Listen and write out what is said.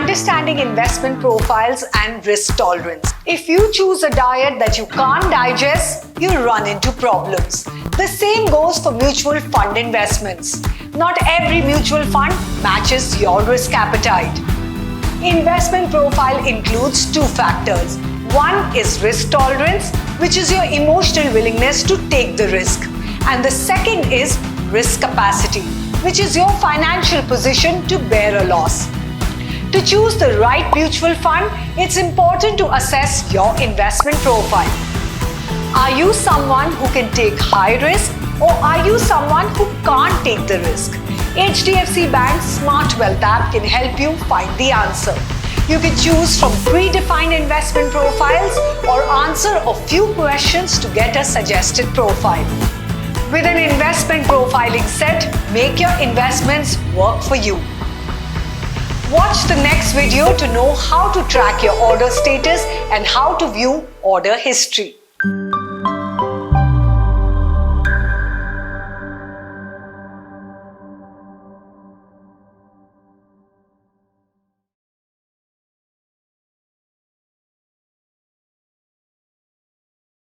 understanding investment profiles and risk tolerance. If you choose a diet that you can't digest, you run into problems. The same goes for mutual fund investments. Not every mutual fund matches your risk appetite. Investment profile includes two factors. One is risk tolerance, which is your emotional willingness to take the risk. And the second is risk capacity, which is your financial position to bear a loss. To choose the right mutual fund, it's important to assess your investment profile. Are you someone who can take high risk, or are you someone who can't take the risk? HDFC Bank's SmartWealth app can help you find the answer. You can choose from predefined investment profiles or answer a few questions to get a suggested profile. With an investment profiling set, make your investments work for you. Watch the next video to know how to track your order status and how to view order history.